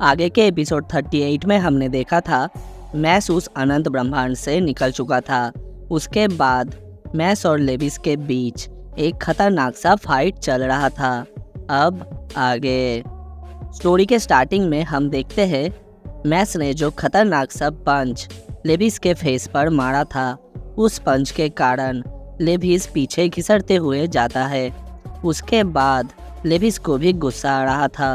आगे के एपिसोड 38 में हमने देखा था मैस उस अनंत ब्रह्मांड से निकल चुका था। उसके बाद मैस और लेविस के बीच एक खतरनाक सा फाइट चल रहा था। अब आगे स्टोरी के स्टार्टिंग में हम देखते हैं मैस ने जो खतरनाक सा पंच लेविस के फेस पर मारा था, उस पंच के कारण लेविस पीछे घिसटते हुए जाता है। उसके बाद लेविस को भी गुस्सा आ रहा था।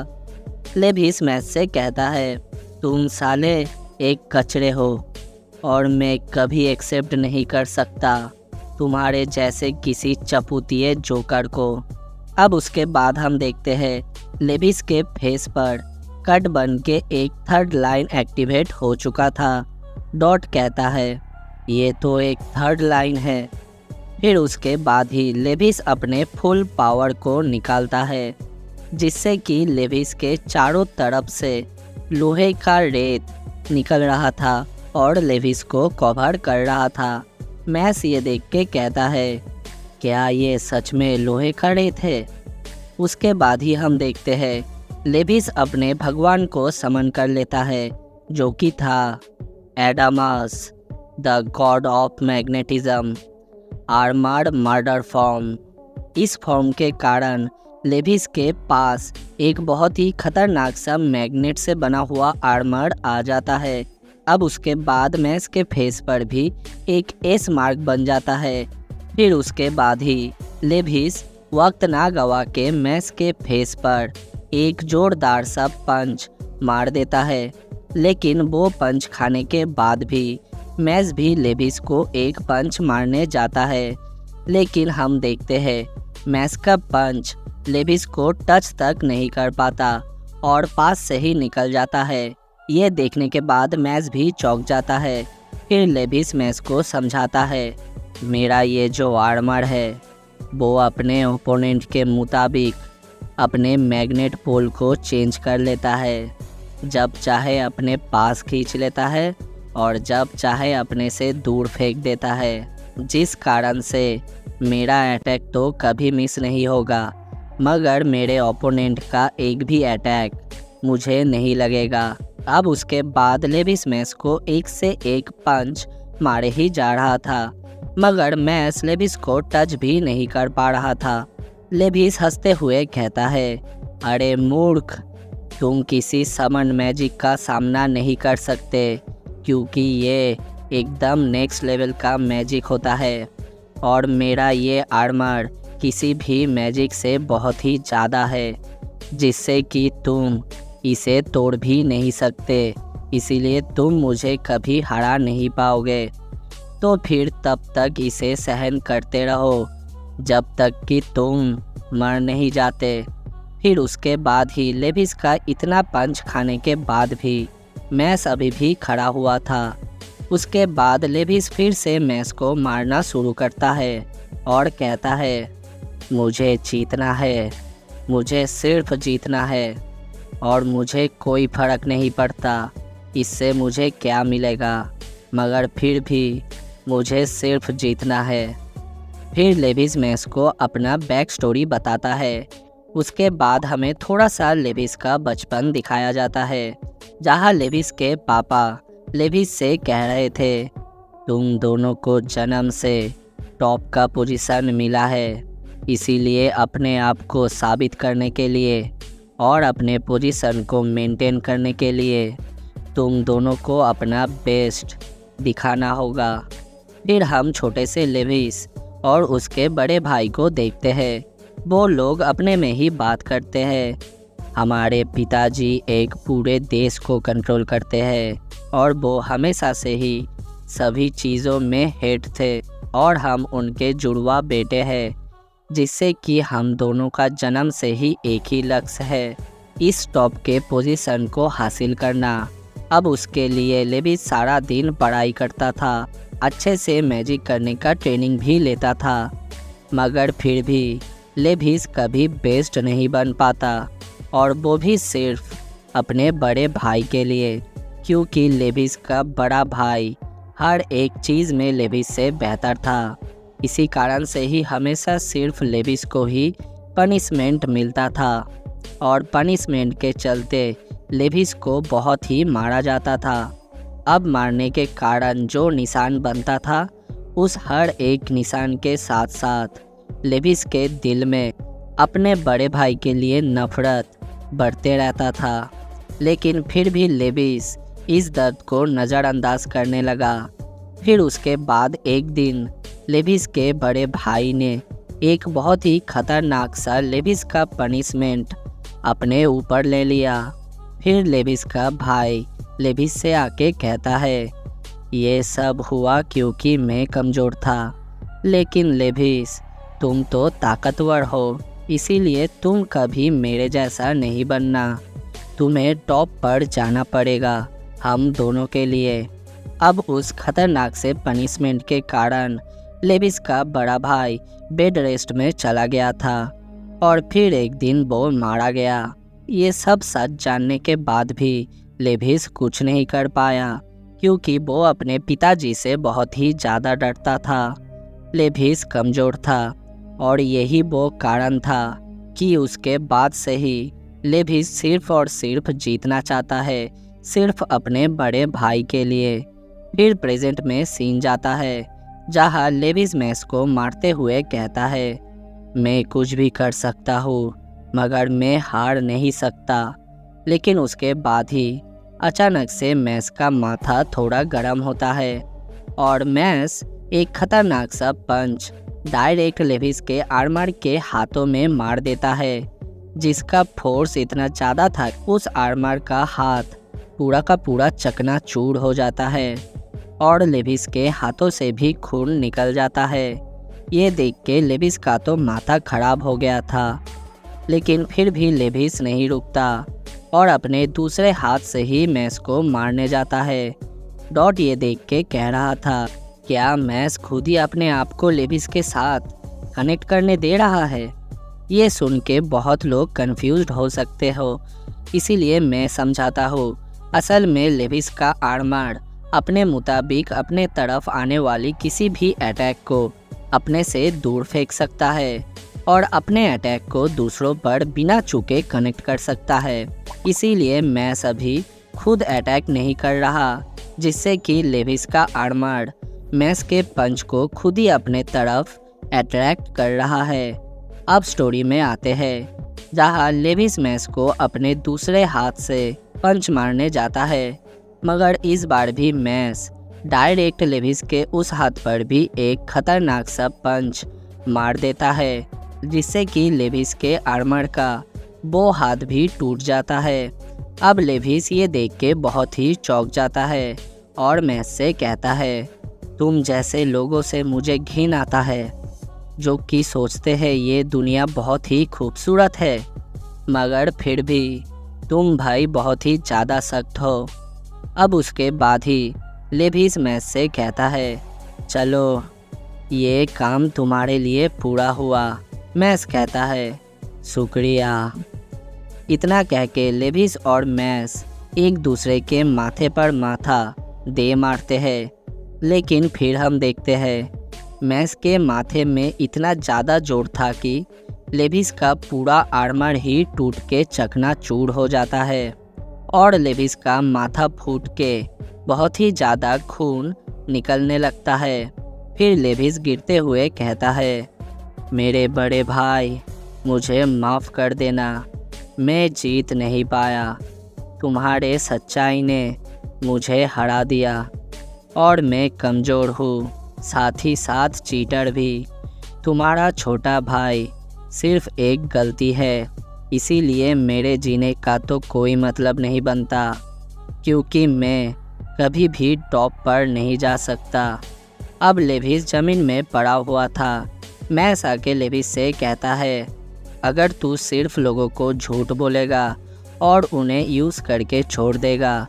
लेविस मैस से कहता है, तुम साले एक कचरे हो और मैं कभी एक्सेप्ट नहीं कर सकता तुम्हारे जैसे किसी चपुतिए जोकर को। अब उसके बाद हम देखते हैं लेविस के फेस पर कट बन के एक थर्ड लाइन एक्टिवेट हो चुका था। डॉट कहता है, ये तो एक थर्ड लाइन है। फिर उसके बाद ही लेविस अपने फुल पावर को निकालता है, जिससे कि लेविस के चारों तरफ से लोहे का रेत निकल रहा था और लेविस को कवर कर रहा था। मैस ये देख के कहता है, क्या ये सच में लोहे का रेत है? उसके बाद ही हम देखते हैं लेविस अपने भगवान को समन कर लेता है, जो कि था Adamas the god of magnetism, armoured murder form. इस फॉर्म के कारण लेविस के पास एक बहुत ही खतरनाक सा मैग्नेट से बना हुआ आर्मर आ जाता है। अब उसके बाद मैस के फेस पर भी एक एस मार्क बन जाता है। फिर उसके बाद ही लेविस वक्त ना गवा के मैस के फेस पर एक जोरदार सा पंच मार देता है। लेकिन वो पंच खाने के बाद भी मैस भी लेविस को एक पंच मारने जाता है, लेकिन हम देखते हैं मैस का पंच लेविस को टच तक नहीं कर पाता और पास से ही निकल जाता है। ये देखने के बाद मैस भी चौंक जाता है। फिर लेविस मैस को समझाता है, मेरा ये जो आर्मर है वो अपने ओपोनेंट के मुताबिक अपने मैग्नेट पोल को चेंज कर लेता है। जब चाहे अपने पास खींच लेता है और जब चाहे अपने से दूर फेंक देता है, जिस कारण से मेरा अटैक तो कभी मिस नहीं होगा, मगर मेरे ओपोनेंट का एक भी अटैक मुझे नहीं लगेगा। अब उसके बाद लेविस मैस को एक से एक पंच मारे ही जा रहा था, मगर मैस लेविस को टच भी नहीं कर पा रहा था। लेविस हंसते हुए कहता है, अरे मूर्ख, तुम किसी समन मैजिक का सामना नहीं कर सकते, क्योंकि ये एकदम नेक्स्ट लेवल का मैजिक होता है और मेरा ये आर्मर किसी भी मैजिक से बहुत ही ज़्यादा है, जिससे कि तुम इसे तोड़ भी नहीं सकते। इसीलिए तुम मुझे कभी हरा नहीं पाओगे। तो फिर तब तक इसे सहन करते रहो जब तक कि तुम मर नहीं जाते। फिर उसके बाद ही लेविस का इतना पंच खाने के बाद भी मैस अभी भी खड़ा हुआ था। उसके बाद लेविस फिर से मैस को मारना शुरू करता है और कहता है, मुझे जीतना है, मुझे सिर्फ जीतना है और मुझे कोई फ़र्क नहीं पड़ता इससे मुझे क्या मिलेगा, मगर फिर भी मुझे सिर्फ जीतना है। फिर लेविस मैस को अपना बैक स्टोरी बताता है। उसके बाद हमें थोड़ा सा लेविस का बचपन दिखाया जाता है, जहाँ लेविस के पापा लेविस से कह रहे थे, तुम दोनों को जन्म से टॉप का पोजीशन मिला है, इसीलिए अपने आप को साबित करने के लिए और अपने पोजीशन को मेंटेन करने के लिए तुम दोनों को अपना बेस्ट दिखाना होगा। फिर हम छोटे से लेविस और उसके बड़े भाई को देखते हैं। वो लोग अपने में ही बात करते हैं, हमारे पिताजी एक पूरे देश को कंट्रोल करते हैं और वो हमेशा से ही सभी चीज़ों में हेड थे और हम उनके जुड़वा बेटे हैं, जिससे कि हम दोनों का जन्म से ही एक ही लक्ष्य है, इस टॉप के पोजीशन को हासिल करना। अब उसके लिए लेविस सारा दिन पढ़ाई करता था, अच्छे से मैजिक करने का ट्रेनिंग भी लेता था, मगर फिर भी लेविस कभी बेस्ट नहीं बन पाता, और वो भी सिर्फ अपने बड़े भाई के लिए, क्योंकि लेविस का बड़ा भाई हर एक चीज़ में लेविस से बेहतर था। इसी कारण से ही हमेशा सिर्फ लेविस को ही पनिशमेंट मिलता था और पनिशमेंट के चलते लेविस को बहुत ही मारा जाता था। अब मारने के कारण जो निशान बनता था, उस हर एक निशान के साथ साथ लेविस के दिल में अपने बड़े भाई के लिए नफरत बढ़ते रहता था। लेकिन फिर भी लेविस इस दर्द को नज़रअंदाज करने लगा। फिर उसके बाद एक दिन लेविस के बड़े भाई ने एक बहुत ही खतरनाक सा लेविस का पनिशमेंट अपने ऊपर ले लिया। फिर लेविस का भाई लेविस से आके कहता है, ये सब हुआ क्योंकि मैं कमज़ोर था। लेकिन लेविस, तुम तो ताकतवर हो, इसीलिए तुम कभी मेरे जैसा नहीं बनना। तुम्हें टॉप पर जाना पड़ेगा हम दोनों के लिए। अब उस खतरनाक से पनिशमेंट के कारण लेविस का बड़ा भाई बेड रेस्ट में चला गया था और फिर एक दिन वो मारा गया। ये सब सच जानने के बाद भी लेविस कुछ नहीं कर पाया, क्योंकि वो अपने पिताजी से बहुत ही ज़्यादा डरता था। लेविस कमज़ोर था और यही वो कारण था कि उसके बाद से ही लेविस सिर्फ और सिर्फ जीतना चाहता है, सिर्फ अपने बड़े भाई के लिए। फिर प्रेजेंट में सीन जाता है जहाँ लेविस मैक्स को मारते हुए कहता है, मैं कुछ भी कर सकता हूँ मगर मैं हार नहीं सकता। लेकिन उसके बाद ही अचानक से मैक्स का माथा थोड़ा गर्म होता है और मैक्स एक खतरनाक सा पंच डायरेक्ट लेविस के आर्मर के हाथों में मार देता है, जिसका फोर्स इतना ज़्यादा था उस आर्मर का हाथ पूरा का पूरा चकनाचूर हो जाता है और लेविस के हाथों से भी खून निकल जाता है। ये देख के लेविस का तो माथा खराब हो गया था, लेकिन फिर भी लेविस नहीं रुकता और अपने दूसरे हाथ से ही मैक्स को मारने जाता है। डॉट ये देख के कह रहा था, क्या मैक्स खुद ही अपने आप को लेविस के साथ कनेक्ट करने दे रहा है? ये सुन के बहुत लोग कंफ्यूज्ड हो सकते हो, इसीलिए मैं समझाता हूँ। असल में लेविस का आर्मर अपने मुताबिक अपने तरफ आने वाली किसी भी अटैक को अपने से दूर फेंक सकता है और अपने अटैक को दूसरों पर बिना चूके कनेक्ट कर सकता है। इसीलिए मैं अभी खुद अटैक नहीं कर रहा, जिससे कि लेविस का आर्मर मैक्स के पंच को खुद ही अपने तरफ अट्रैक्ट कर रहा है। अब स्टोरी में आते हैं जहाँ लेविस मैक्स को अपने दूसरे हाथ से पंच मारने जाता है, मगर इस बार भी मैक्स डायरेक्ट लेविस के उस हाथ पर भी एक खतरनाक सा पंच मार देता है, जिससे कि लेविस के आर्मर का वो हाथ भी टूट जाता है। अब लेविस ये देख के बहुत ही चौंक जाता है और मैक्स से कहता है, तुम जैसे लोगों से मुझे घिन आता है, जो कि सोचते हैं ये दुनिया बहुत ही खूबसूरत है, मगर फिर भी तुम भाई बहुत ही ज़्यादा सख्त हो। अब उसके बाद ही लेविस मैक्स से कहता है, चलो ये काम तुम्हारे लिए पूरा हुआ। मैक्स कहता है, शुक्रिया। इतना कह के लेविस और मैक्स एक दूसरे के माथे पर माथा दे मारते हैं। लेकिन फिर हम देखते हैं मैक्स के माथे में इतना ज़्यादा जोर था कि लेविस का पूरा आर्मर ही टूट के चकनाचूर हो जाता है और लेविस का माथा फूट के बहुत ही ज़्यादा खून निकलने लगता है। फिर लेविस गिरते हुए कहता है, मेरे बड़े भाई, मुझे माफ़ कर देना, मैं जीत नहीं पाया। तुम्हारे सच्चाई ने मुझे हरा दिया और मैं कमज़ोर हूँ, साथ ही साथ चीटर भी। तुम्हारा छोटा भाई सिर्फ एक गलती है, इसीलिए मेरे जीने का तो कोई मतलब नहीं बनता, क्योंकि मैं कभी भी टॉप पर नहीं जा सकता। अब लेविस ज़मीन में पड़ा हुआ था। मैक्स आके लेविस से कहता है, अगर तू सिर्फ लोगों को झूठ बोलेगा और उन्हें यूज़ करके छोड़ देगा,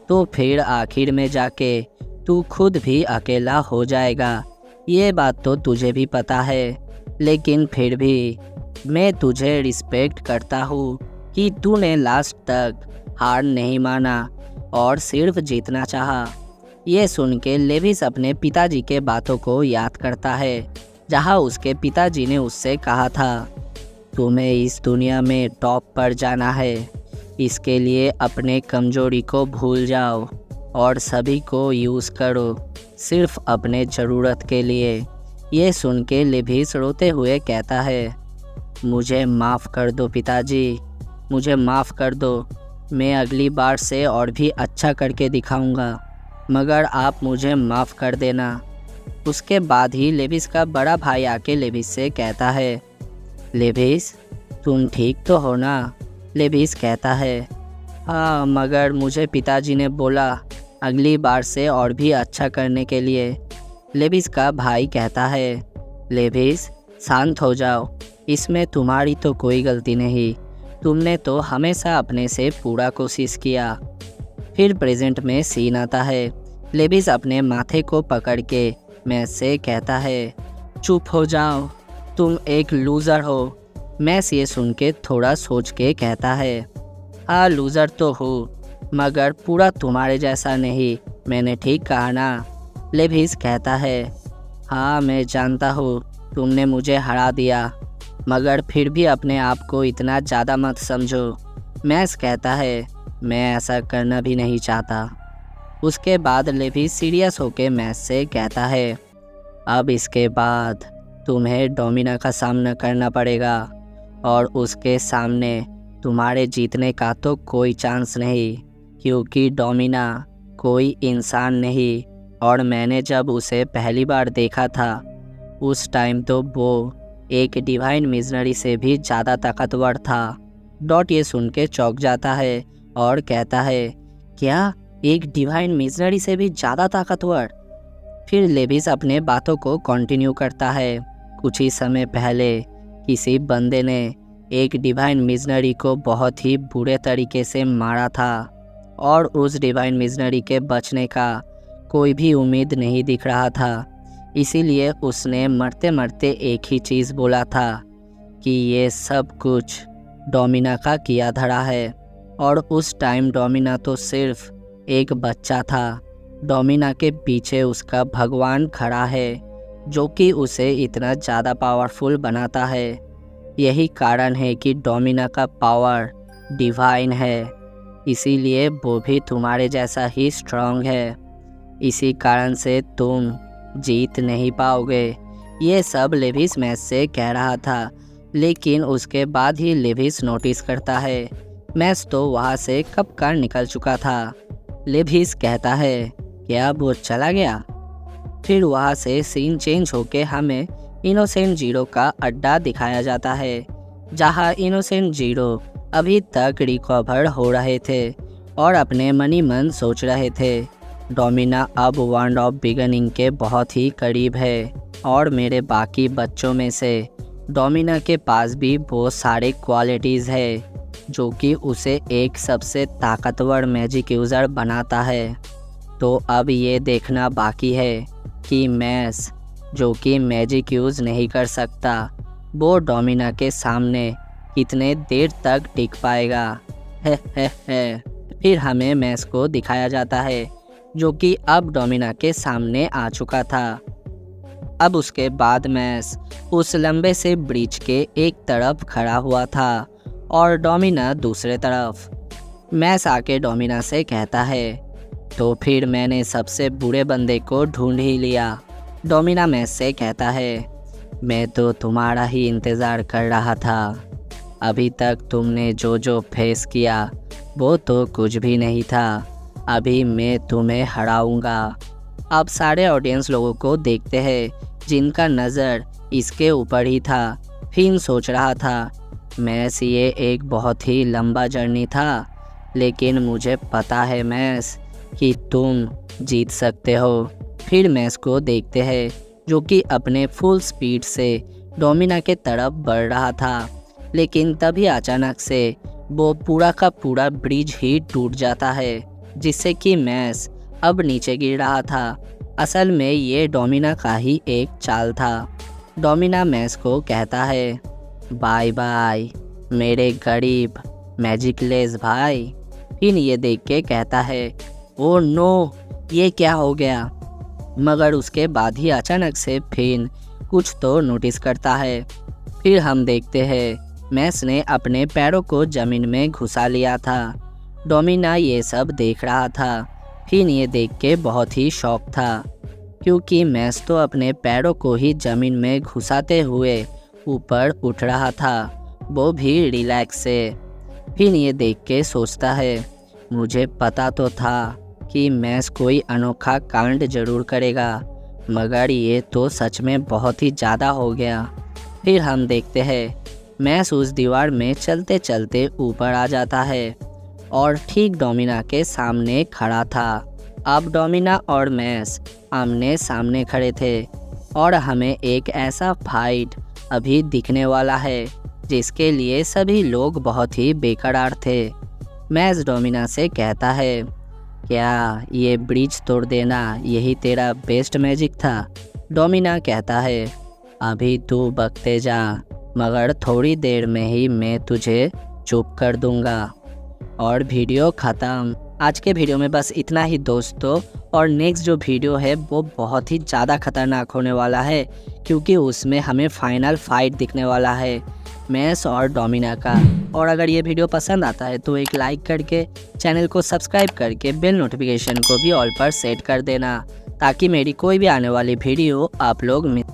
तो फिर आखिर में जाके तू खुद भी अकेला हो जाएगा। ये बात तो तुझे भी पता है, लेकिन फिर भी मैं तुझे रिस्पेक्ट करता हूँ कि तूने लास्ट तक हार नहीं माना और सिर्फ जीतना चाहा। ये सुन के लेविस अपने पिताजी के बातों को याद करता है, जहाँ उसके पिताजी ने उससे कहा था, तुम्हें इस दुनिया में टॉप पर जाना है, इसके लिए अपने कमजोरी को भूल जाओ और सभी को यूज़ करो, सिर्फ अपने ज़रूरत के लिए। ये सुन के लेविस रोते हुए कहता है, मुझे माफ़ कर दो पिताजी, मुझे माफ़ कर दो। मैं अगली बार से और भी अच्छा करके दिखाऊंगा, मगर आप मुझे माफ़ कर देना। उसके बाद ही लेविस का बड़ा भाई आके लेविस से कहता है, लेविस तुम ठीक तो हो ना? लेविस कहता है, हाँ, मगर मुझे पिताजी ने बोला अगली बार से और भी अच्छा करने के लिए। लेविस का भाई कहता है, लेविस शांत हो जाओ, इसमें तुम्हारी तो कोई गलती नहीं, तुमने तो हमेशा अपने से पूरा कोशिश किया। फिर प्रेजेंट में सीन आता है। लेविस अपने माथे को पकड़ के मैस से कहता है, चुप हो जाओ, तुम एक लूज़र हो। मैस ये सुन के थोड़ा सोच के कहता है, हाँ लूज़र तो हूँ, मगर पूरा तुम्हारे जैसा नहीं, मैंने ठीक कहा ना? लेविस कहता है, हाँ मैं जानता हूँ तुमने मुझे हरा दिया, मगर फिर भी अपने आप को इतना ज़्यादा मत समझो। मैस कहता है, मैं ऐसा करना भी नहीं चाहता। उसके बाद लेविस सीरियस होकर मैस से कहता है, अब इसके बाद तुम्हें डोमिना का सामना करना पड़ेगा और उसके सामने तुम्हारे जीतने का तो कोई चांस नहीं, क्योंकि डोमिना कोई इंसान नहीं, और मैंने जब उसे पहली बार देखा था उस टाइम तो वो एक डिवाइन मिशनरी से भी ज़्यादा ताकतवर था। डॉट ये सुन के चौंक जाता है और कहता है, क्या एक डिवाइन मिशनरी से भी ज़्यादा ताकतवर? फिर लेविस अपने बातों को कंटिन्यू करता है, कुछ ही समय पहले किसी बंदे ने एक डिवाइन मिशनरी को बहुत ही बुरे तरीके से मारा था और उस डिवाइन मिशनरी के बचने का कोई भी उम्मीद नहीं दिख रहा था। इसीलिए उसने मरते मरते एक ही चीज़ बोला था कि ये सब कुछ डोमिना का किया धरा है, और उस टाइम डोमिना तो सिर्फ एक बच्चा था। डोमिना के पीछे उसका भगवान खड़ा है जो कि उसे इतना ज़्यादा पावरफुल बनाता है। यही कारण है कि डोमिना का पावर डिवाइन है, इसीलिए वो भी तुम्हारे जैसा ही स्ट्रांग है। इसी कारण से तुम जीत नहीं पाओगे। ये सब लेविस मैस से कह रहा था, लेकिन उसके बाद ही लेविस नोटिस करता है मैस तो वहाँ से कब का निकल चुका था। लेविस कहता है, क्या वो चला गया? फिर वहाँ से सीन चेंज होके हमें इनोसेंट जीरो का अड्डा दिखाया जाता है, जहाँ इनोसेंट जीरो अभी तक रिकवर हो रहे थे और अपने मनी मन सोच रहे थे, डोमिना अब वर्ल्ड ऑफ बिगनिंग के बहुत ही करीब है और मेरे बाकी बच्चों में से डोमिना के पास भी बहुत सारे क्वालिटीज़ है जो कि उसे एक सबसे ताकतवर मैजिक यूज़र बनाता है। तो अब ये देखना बाकी है कि मैस जो कि मैजिक यूज़ नहीं कर सकता, वो डोमिना के सामने कितने देर तक टिक पाएगा। है। फिर हमें मैस को दिखाया जाता है जो कि अब डोमिना के सामने आ चुका था। अब उसके बाद मैस उस लंबे से ब्रिज के एक तरफ खड़ा हुआ था और डोमिना दूसरे तरफ। मैस आके डोमिना से कहता है, तो फिर मैंने सबसे बुरे बंदे को ढूंढ ही लिया। डोमिना मैस से कहता है, मैं तो तुम्हारा ही इंतज़ार कर रहा था। अभी तक तुमने जो जो फेस किया वो तो कुछ भी नहीं था। अभी मैं तुम्हें हराऊंगा। अब सारे ऑडियंस लोगों को देखते हैं जिनका नज़र इसके ऊपर ही था। फिन सोच रहा था, मैस ये एक बहुत ही लंबा जर्नी था, लेकिन मुझे पता है मैस कि तुम जीत सकते हो। फिर मैस को देखते हैं जो कि अपने फुल स्पीड से डोमिना के तरफ बढ़ रहा था, लेकिन तभी अचानक से वो पूरा का पूरा ब्रिज ही टूट जाता है, जिससे कि मैस अब नीचे गिर रहा था। असल में ये डोमिना का ही एक चाल था। डोमिना मैस को कहता है, बाय बाय मेरे गरीब मैजिकलेस भाई। फिर ये देख के कहता है, ओ नो, ये क्या हो गया? मगर उसके बाद ही अचानक से फिन कुछ तो नोटिस करता है। फिर हम देखते हैं मैस ने अपने पैरों को ज़मीन में घुसा लिया था। डोमिना ये सब देख रहा था। फिन ये देख के बहुत ही शौक था, क्योंकि मैस तो अपने पैरों को ही ज़मीन में घुसाते हुए ऊपर उठ रहा था, वो भी रिलैक्स से। फिन ये देख के सोचता है, मुझे पता तो था कि मैस कोई अनोखा कांड जरूर करेगा, मगर ये तो सच में बहुत ही ज़्यादा हो गया। फिर हम देखते हैं मैस उस दीवार में चलते चलते ऊपर आ जाता है और ठीक डोमिना के सामने खड़ा था। अब डोमिना और मैस आमने सामने खड़े थे और हमें एक ऐसा फाइट अभी दिखने वाला है जिसके लिए सभी लोग बहुत ही बेकरार थे। मैस डोमिना से कहता है, क्या ये ब्रिज तोड़ देना यही तेरा बेस्ट मैजिक था? डोमिना कहता है, अभी तू बकते जा, मगर थोड़ी देर में ही मैं तुझे चुप कर दूंगा। और वीडियो ख़त्म। आज के वीडियो में बस इतना ही दोस्तों, और नेक्स्ट जो वीडियो है वो बहुत ही ज़्यादा खतरनाक होने वाला है, क्योंकि उसमें हमें फाइनल फाइट दिखने वाला है मैस और डोमिना का। और अगर ये वीडियो पसंद आता है तो एक लाइक करके चैनल को सब्सक्राइब करके बेल नोटिफिकेशन को भी ऑल पर सेट कर देना, ताकि मेरी कोई भी आने वाली वीडियो आप लोग मिस